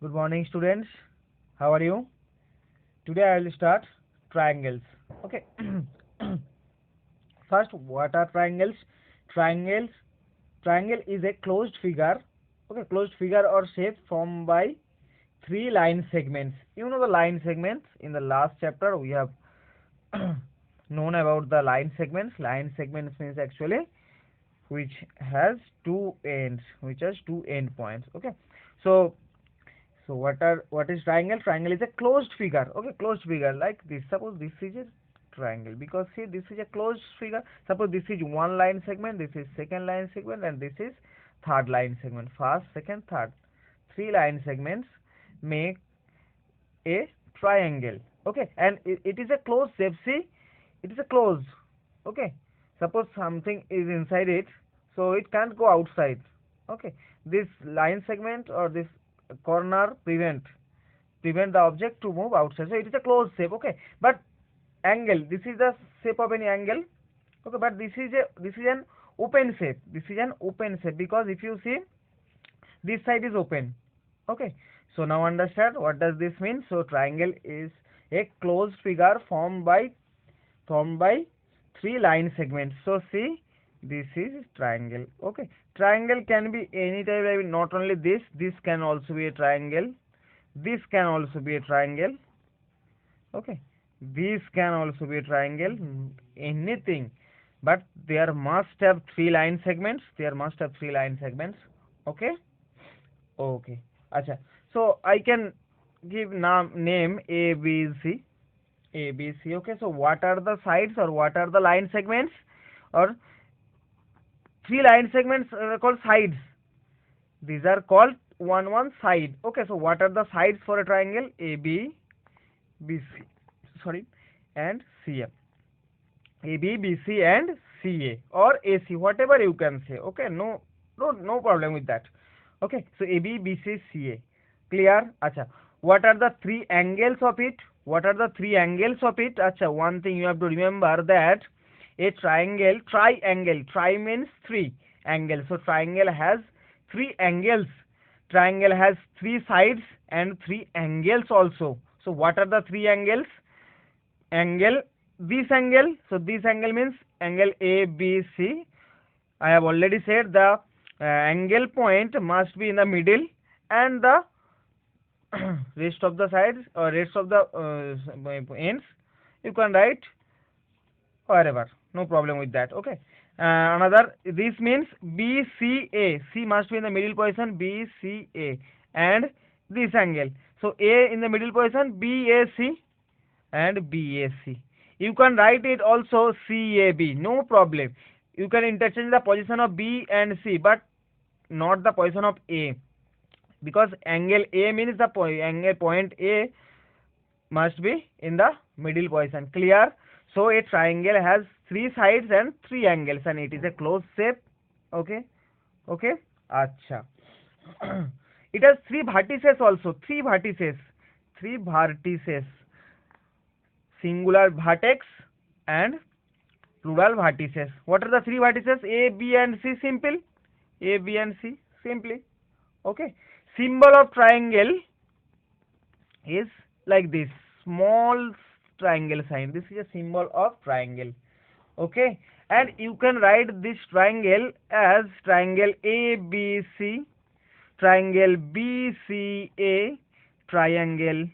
Good morning, students. How are you? Today I will start triangles. Okay. First, what are triangles? Triangles. Triangle is a closed figure. Okay, closed figure or shape formed by three line segments. You know the line segments. In the last chapter, we have known about the line segments. Line segments means actually which has two ends, which has two end points. Okay. So what is triangle? Triangle is a closed figure. Okay, closed figure like this. Suppose this is a triangle because see this is a closed figure. Suppose this is one line segment, this is second line segment, and this is third line segment. First, second, third. Three line segments make a triangle. Okay, and it is a closed shape. See, it is a closed. Okay, suppose something is inside it, so it can't go outside. Okay, this line segment or this corner prevent the object to move outside, so it is a closed shape. Okay, but angle, this is the shape of any angle. Okay, but this is an open shape. This is an open shape because if you see, this side is open. Okay, so now understand what does this mean. So triangle is a closed figure formed by three line segments. So see, this is triangle. Okay, triangle can be any type. I mean, not only this can also be a triangle, this can also be a triangle. Okay, this can also be a triangle, anything, but there must have three line segments. There must have three line segments. Okay. Okay. Acha. So I can give name A, B, C. A, B, C. Okay. So what are the sides or what are the line segments? Or three line segments are called sides. These are called one side. Okay. So what are the sides for a triangle? A, B, B, C. Sorry, and C, A. A, B, B, C, and C, A, or A, C. Whatever you can say. Okay. No problem with that. Okay, so A, B, B, C, C, A. Clear? Acha. What are the three angles of it? What are the three angles of it? Acha, one thing you have to remember that a triangle, tri means three angles. So triangle has three angles. Triangle has three sides and three angles also. So what are the three angles? Angle, this angle. So this angle means angle A, B, C. I have already said the angle point must be in the middle, and the rest of the sides or rest of the ends you can write wherever, no problem with that. Okay, another, this means BCA, C must be in the middle position, BCA, and this angle, so A in the middle position, BAC and BAC. You can write it also CAB, no problem. You can interchange the position of B and C, but not the position of A, because angle A means the angle point A must be in the middle position. Clear? So a triangle has three sides and three angles, and it is a closed shape. Okay, okay. Acha. It has three vertices also. Three vertices. Singular vertex and plural vertices. What are the three vertices? A, B, and C. Simple. A, B, and C. Simply. Okay. Symbol of triangle is like this, small triangle sign. This is a symbol of triangle. Okay, and you can write this triangle as triangle ABC, triangle BCA, triangle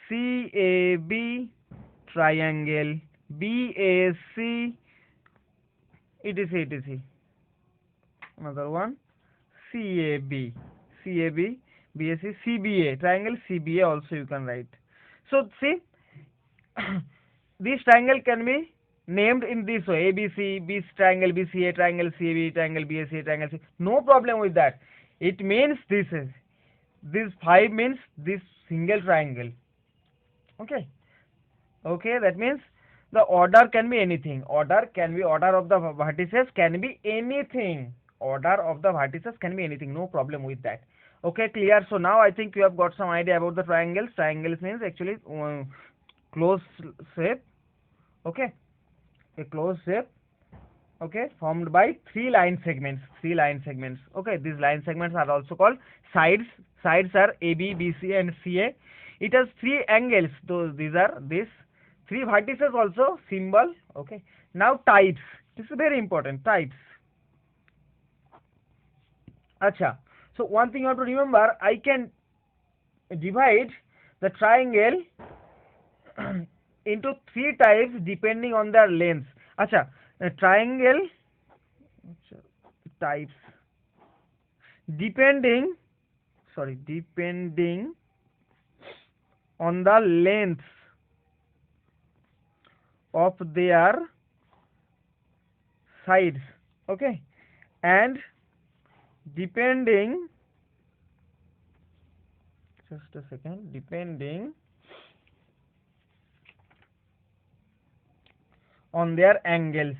CAB, triangle BAC, etc. Another one, CAB, CAB, BAC, CBA, triangle CBA also you can write. So see, this triangle can be named in this way: ABC, B triangle BCA, triangle CAB, triangle BAC, triangle C. No problem with that. It means this five means this single triangle. Okay, okay. That means the order can be anything. Order of the vertices can be anything. Order of the vertices can be anything. No problem with that. Okay, clear. So now I think you have got some idea about the triangles. Triangles means actually closed shape. Okay, a closed shape. Okay, formed by three line segments. Okay, these line segments are also called sides. sides are AB, BC and CA. It has three angles, so these are this, three vertices also, symbol. Okay, now types, this is very important, types. Acha, so one thing you have to remember, I can divide the triangle into three types depending on their length. Acha, triangle types depending on the length of their sides, okay, and depending, just a second, depending on their angles.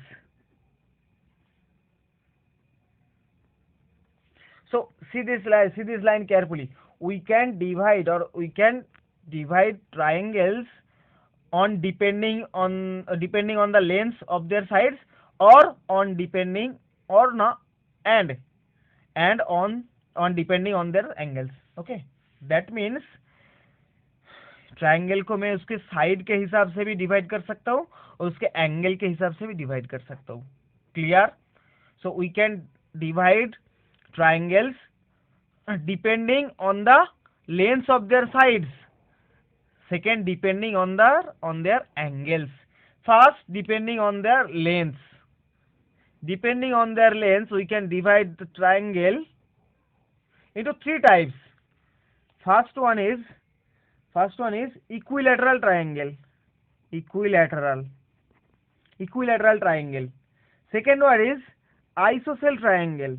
So see this line carefully. We can divide triangles on depending on the lengths of their sides, or on depending or not, and on depending on their angles. Okay, that means triangle को मैं उसके side के हिसाब से भी divide कर सकता हूँ और उसके एंगल के हिसाब से भी डिवाइड कर सकता हूँ. Clear? So we can divide triangles depending on the lengths of their sides. Second, depending on their angles. First, depending on their lengths. Depending on their lengths, we can divide the triangle into three types. First one is equilateral triangle. Equilateral triangle. Second one is isosceles triangle.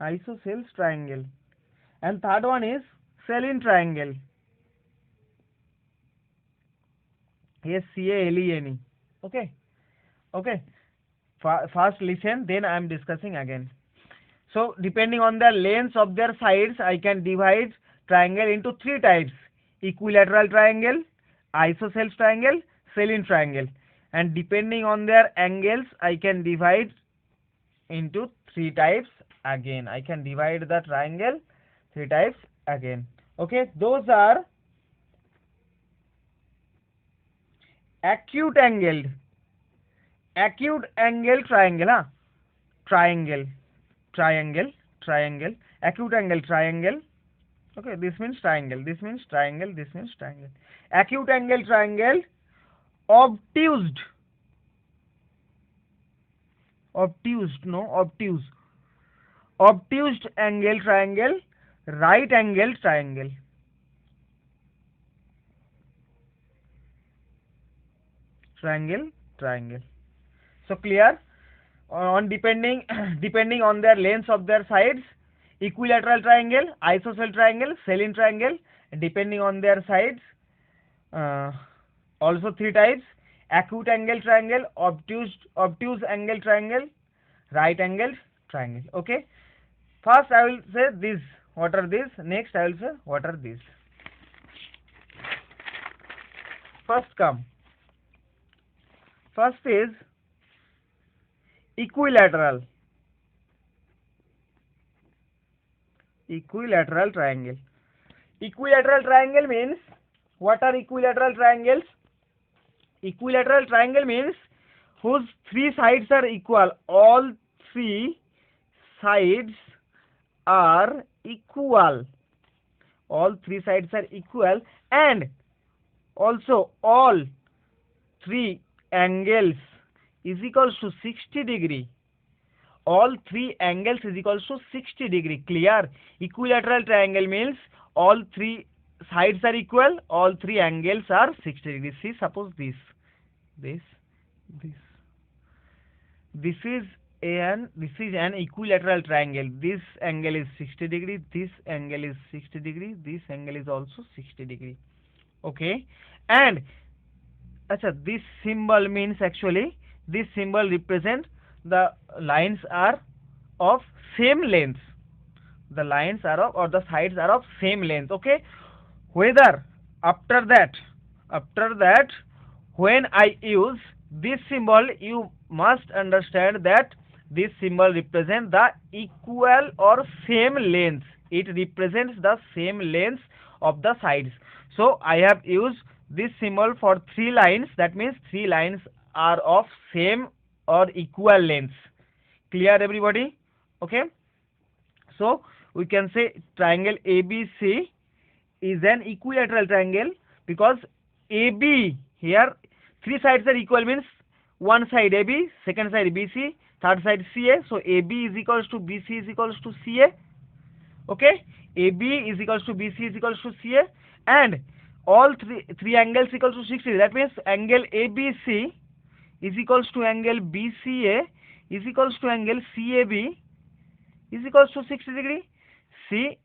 Isosceles triangle. And third one is Scalene triangle. Scalene. Okay. First listen, then I am discussing again. So depending on the lengths of their sides, I can divide triangle into three types: equilateral triangle, isosceles triangle, Scalene triangle. And depending on their angles, I can divide into three types again. I can divide the triangle three types again. Okay, those are acute angled triangle. Triangle, acute angle triangle. Okay, this means triangle, this means triangle, this means triangle. Acute angle triangle, obtuse angle triangle, right angle triangle. Triangle. So clear? On depending on their lengths of their sides, equilateral triangle, isosceles triangle, Scalene triangle. Depending on their sides, also three types: acute angle triangle, obtuse angle triangle, right angle triangle. Okay, first I will say this, what are these, next I will say what are these. First is equilateral triangle. Equilateral triangle means, what are equilateral triangles? Equilateral triangle means whose three sides are equal. All three sides are equal. All three sides are equal, and also all three angles is equals to 60 degree. All three angles is equals to 60 degree. Clear? Equilateral triangle means all three sides are equal, all three angles are 60 degree. See, suppose this is an equilateral triangle. This angle is 60 degree, this angle is 60 degree, this angle is also 60 degree. Okay, and this symbol means, actually this symbol represent the lines are of same length. The lines are of, or the sides are of same length. Okay, whether after that when I use this symbol, you must understand that this symbol represents the equal or same length. It represents the same length of the sides. So I have used this symbol for three lines. That means three lines are of same or equal lengths. Clear everybody? Okay. So we can say triangle ABC is an equilateral triangle because AB here three sides are equal means one side AB, second side BC, third side CA. So AB is equals to BC is equals to CA. Okay, AB is equals to BC is equals to CA, and all three angles equals to 60. That means angle ABC is equals to angle BCA is equals to angle CAB is equals to 60 degree. See,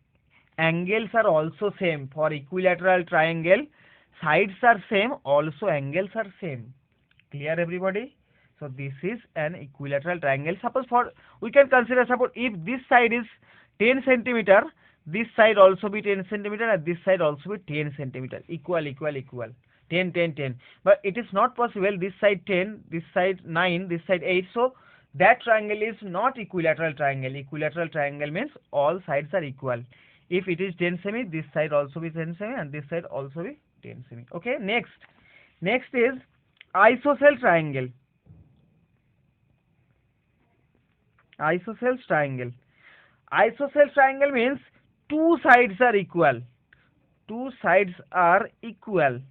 angles are also same for equilateral triangle. Sides are same, also angles are same. Clear everybody? So this is an equilateral triangle. Suppose for we can consider, suppose if this side is 10 centimeter, this side also be 10 centimeter and this side also be 10 centimeter. Equal, 10, 10, 10. But it is not possible. This side 10, this side 9, this side 8. So that triangle is not equilateral triangle. Equilateral triangle means all sides are equal. If it is 10 semi, this side also be 10 semi and this side also be 10 semi. Okay, next is isosceles triangle. Isosceles triangle. Isosceles triangle means two sides are equal. Two sides are equal.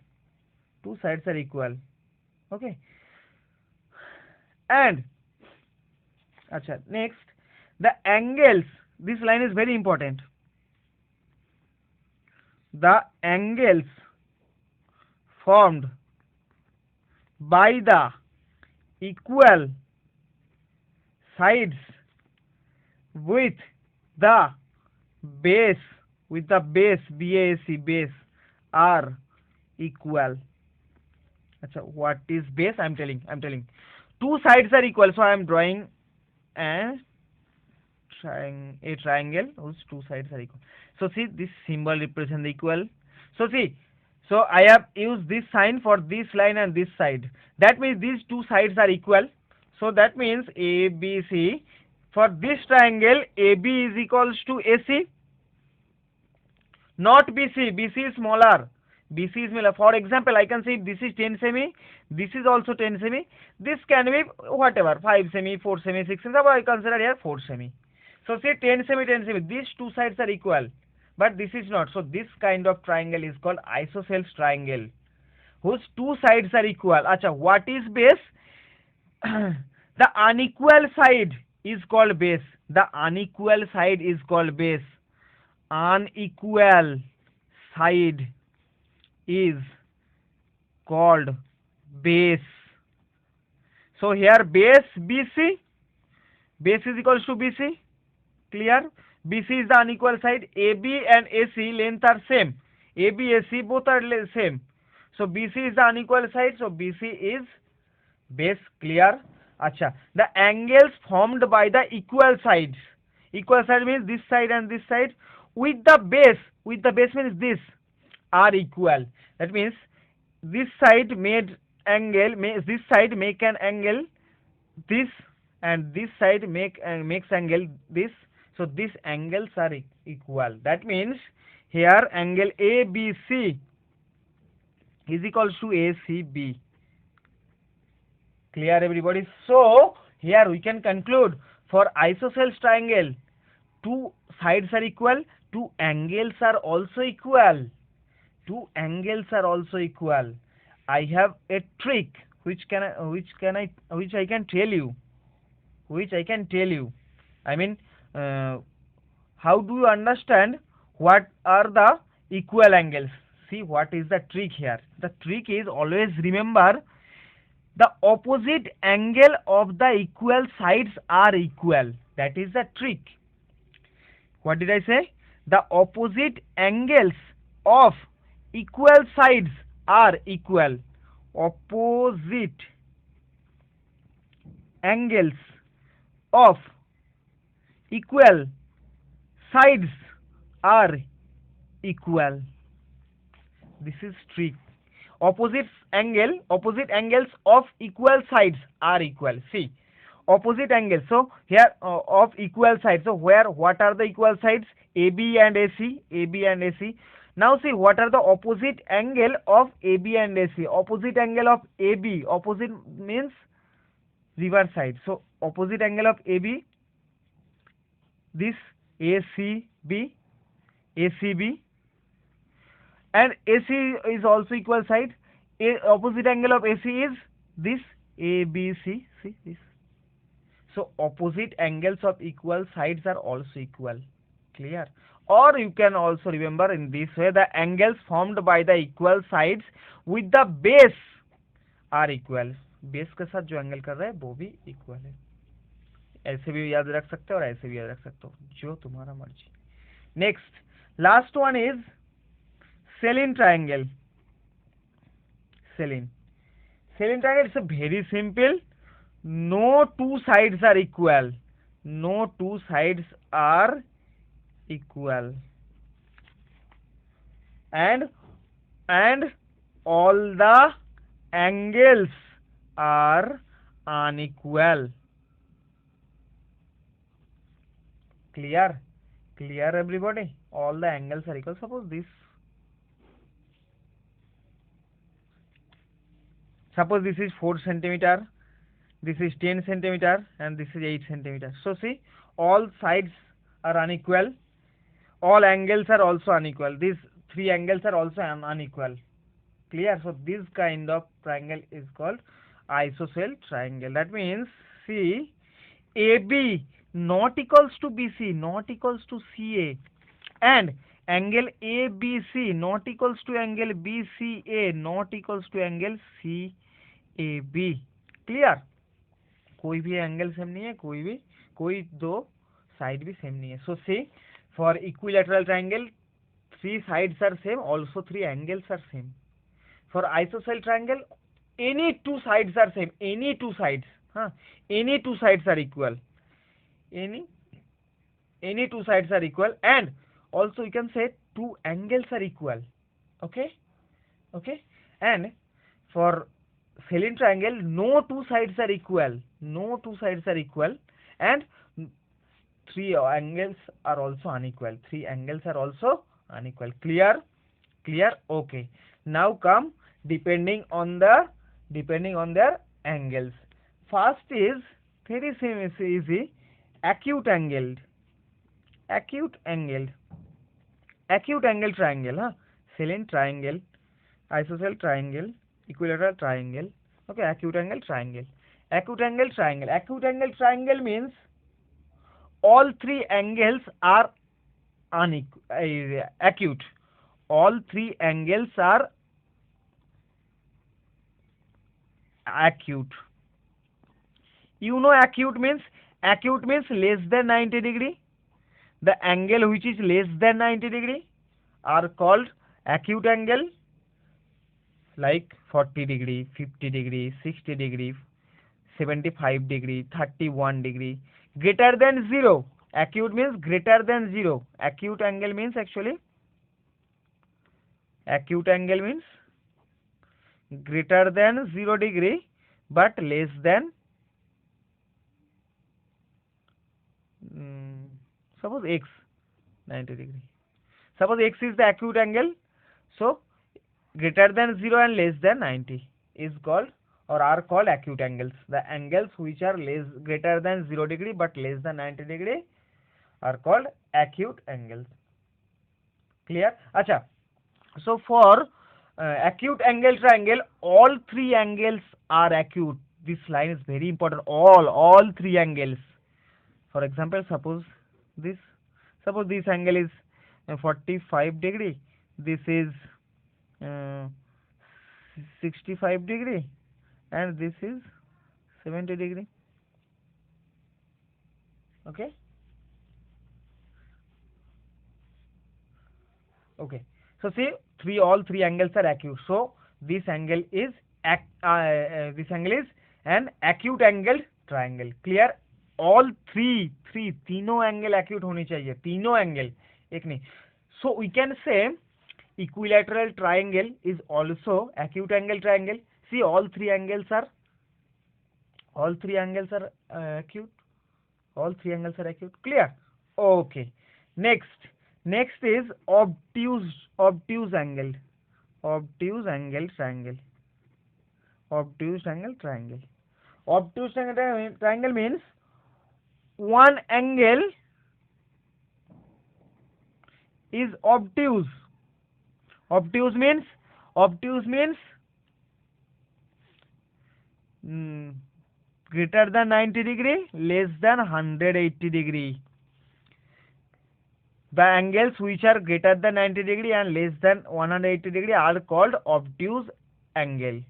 Two sides are equal. Okay. And acha, next, the angles. This line is very important. The angles formed by the equal sides with the base BAC base are equal. Achha, what is base? I'm telling. Two sides are equal, so I am drawing a triangle whose two sides are equal. So see, this symbol represents the equal. So see, so I have used this sign for this line and this side. That means these two sides are equal. So that means ABC. For this triangle, AB is equals to AC, not BC. BC is smaller. BC is smaller. For example, I can say this is 10 semi, this is also 10 semi. This can be whatever, 5 semi, 4 semi, 6 semi. I consider here 4 semi. So say 10 semi, 10 semi. These two sides are equal, but this is not. So this kind of triangle is called isosceles triangle, whose two sides are equal. Acha, what is base? The unequal side is called base. The unequal side is called base. Unequal side is called base. So here base BC, base is equals to BC. Clear? BC is the unequal side. AB and AC length are same. AB, AC both are same. So BC is the unequal side. So BC is base. Clear? Acha. The angles formed by the equal sides. Equal side means this side and this side with the base. With the base means this are equal. That means this side made angle. This side make an angle this, and this side makes angle this. So these angles are equal. That means here angle ABC is equals to ACB. Clear everybody? So here we can conclude, for isosceles triangle, two sides are equal, two angles are also equal. Two angles are also equal. I have a trick which I can tell you. I mean, how do you understand what are the equal angles? See, what is the trick here? The trick is always remember the opposite angle of the equal sides are equal. That is the trick. What did I say? The opposite angles of equal sides are equal. Opposite angles of equal sides are equal. This is trick. Opposite angles of equal sides are equal. See, opposite angles. So here of equal sides. So where what are the equal sides? AB and AC, AB and AC. Now see what are the opposite angle of AB and AC. Opposite angle of AB. Opposite means reverse side. So opposite angle of AB, this ACB, ACB, and AC is also equal side. Opposite angle of AC is this ABC. See this. So opposite angles of equal sides are also equal. Clear? Or you can also remember in this way, the angles formed by the equal sides with the base are equal. Base के साथ जो angle कर रहा है वो भी equal है. ऐसे भी याद रख सकते हो और ऐसे भी याद रख सकते हो, जो तुम्हारा मर्जी. Next last one is scalene triangle. Scalene triangle is a very simple. No two sides are equal. No two sides are equal. And all the angles are unequal. Clear? Clear everybody? All the angles are equal. Suppose this is 4 centimeter, this is 10 centimeter, and this is 8 centimeter. So see, all sides are unequal, all angles are also unequal. These three angles are also unequal. Clear? So this kind of triangle is called isosceles triangle. That means, see, AB not equals to BC, not equals to CA, and angle ABC not equals to angle BCA, not equals to angle CAB. Clear? कोई भी angle same नहीं है, कोई दो side भी same नहीं है. So see, for equilateral triangle 3 sides are same, also 3 angles are same. For isosceles triangle, any 2 sides are same, any 2 sides, any 2 sides are equal, any 2 sides are equal, and also you can say 2 angles are equal. Okay, and for Selene triangle, no 2 sides are equal, no 2 sides are equal, and 3 angles are also unequal, 3 angles are also unequal. Clear? Okay, now come depending on their angles. First is very easy, acute angled triangle, Selene triangle, isosceles triangle, equilateral triangle. Okay, acute angle triangle means all 3 angles are acute. All 3 angles are acute. You know acute means less than 90 degree. The angle which is less than 90 degree are called acute angle, like 40 degree, 50 degree, 60 degree, 75 degree, 31 degree. Greater than 0. Acute means greater than 0. Acute angle means greater than 0 degree but less than suppose x 90 degree. Suppose x is the acute angle, so greater than 0 and less than 90 is called or are called acute angles. The angles which are greater than 0 degree but less than 90 degree are called acute angles. Clear? Acha. So for acute angle triangle, all 3 angles are acute. This line is very important. All 3 angles. For example, suppose this angle is 45 degree. This is 65 degree, and this is 70 degree. Okay. So see, all three angles are acute. So this angle is an acute angled triangle. Clear? All तीनों angle acute होनी चाहिए, तीनों angle एक नहीं. So we can say equilateral triangle is also acute angle triangle. See, all 3 angles are All three angles are acute. All three angles are acute. Clear? Okay. Next is obtuse angle. Obtuse angle triangle. Obtuse angle triangle. Obtuse angle triangle means one angle is obtuse. Obtuse means greater than 90 degree, less than 180 degree. The angles which are greater than 90 degree and less than 180 degree are called obtuse angles.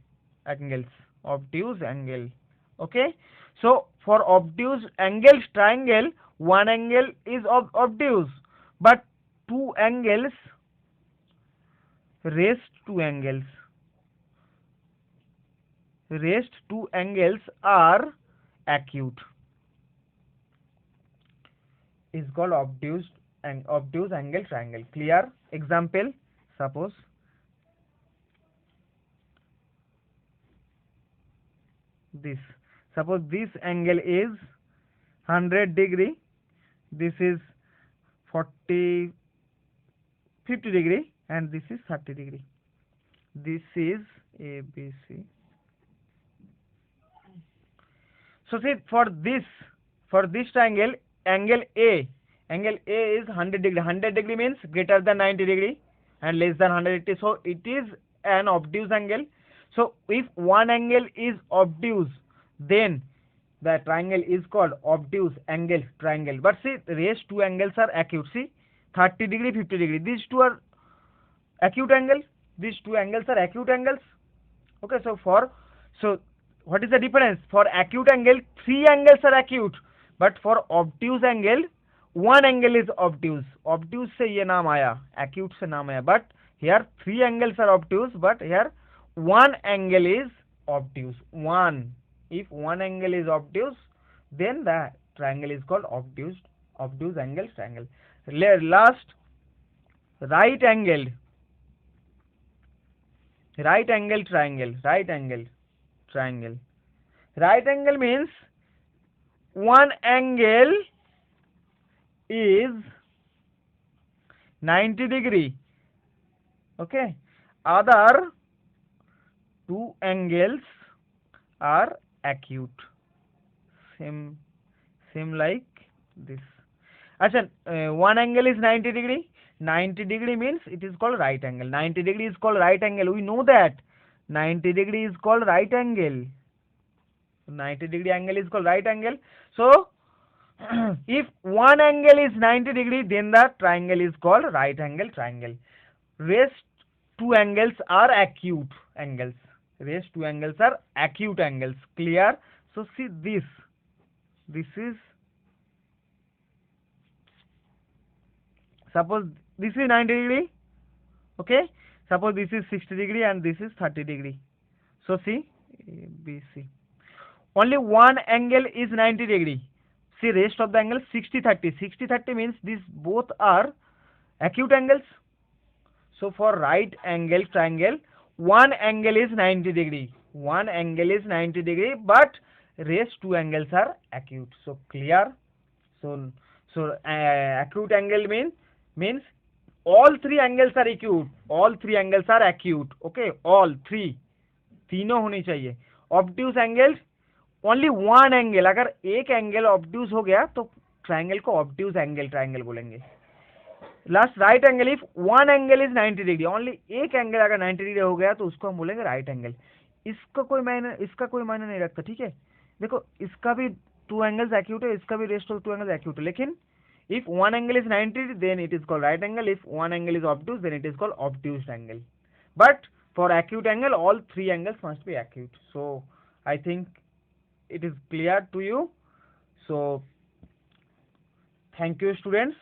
Obtuse angle. Okay. So for obtuse angles triangle, one angle is obtuse, but two angles, rest two angles are acute. Is called obtuse angle triangle. Clear? Example, suppose this. Suppose this angle is 100 degree, this is 50 degree, and this is 30 degree. This is ABC. So see, for this triangle, angle A is 100 degree. 100 degree means greater than 90 degree and less than 180. So it is an obtuse angle. So if one angle is obtuse, then the triangle is called obtuse angle triangle. But see, rest two angles are acute. See, 30 degree, 50 degree. These two are acute angles. These two angles are acute angles. Okay, so what is the difference? For acute angle, three angles are acute, but for obtuse angle, one angle is obtuse. Obtuse से ये नाम आया, acute से नाम आया. But here three angles are obtuse, but here one angle is obtuse. If one angle is obtuse, then the triangle is called obtuse angle triangle. Last, right angle triangle. Right angle means one angle is 90 degree. Okay. Other two angles are acute. Same like this. Achha, one angle is 90 degree. 90 degree means it is called right angle. 90 degree is called right angle. We know that 90 degree is called right angle. 90 degree angle is called right angle. So if one angle is 90 degree, then the triangle is called right angle triangle. Rest two angles are acute angles. Clear? So see this is, suppose this is 90 degree. Okay, suppose this is 60 degree and this is 30 degree. So see, ABC. Only one angle is 90 degree. See, rest of the angle 60-30. 60-30 means these both are acute angles. So for right angle triangle, one angle is 90 degree. But rest two angles are acute. So clear? So acute angle means all three angles are acute. Okay, all three. तीनों होनी चाहिए. Obtuse angles, only one angle. अगर एक angle obtuse हो गया तो triangle को obtuse angle triangle बोलेंगे. Last, right angle, if one angle is 90 degree, only एक एंगल अगर 90 डिग्री हो गया तो उसको हम बोलेंगे राइट एंगल. इसका कोई मायने नहीं रखता. ठीक है, देखो इसका भी टू एंगल्स एक्यूट है, इसका भी rest of two angles acute है, लेकिन if one angle is 90 then it is called right angle, if one angle is obtuse then it is called obtuse angle. But for acute angle, all three angles must be acute. So I think it is clear to you. So thank you students,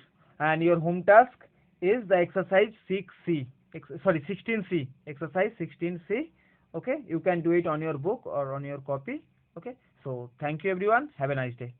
and your home task is the exercise 16C, exercise 16C. Okay, you can do it on your book or on your copy. Okay, so thank you everyone, have a nice day.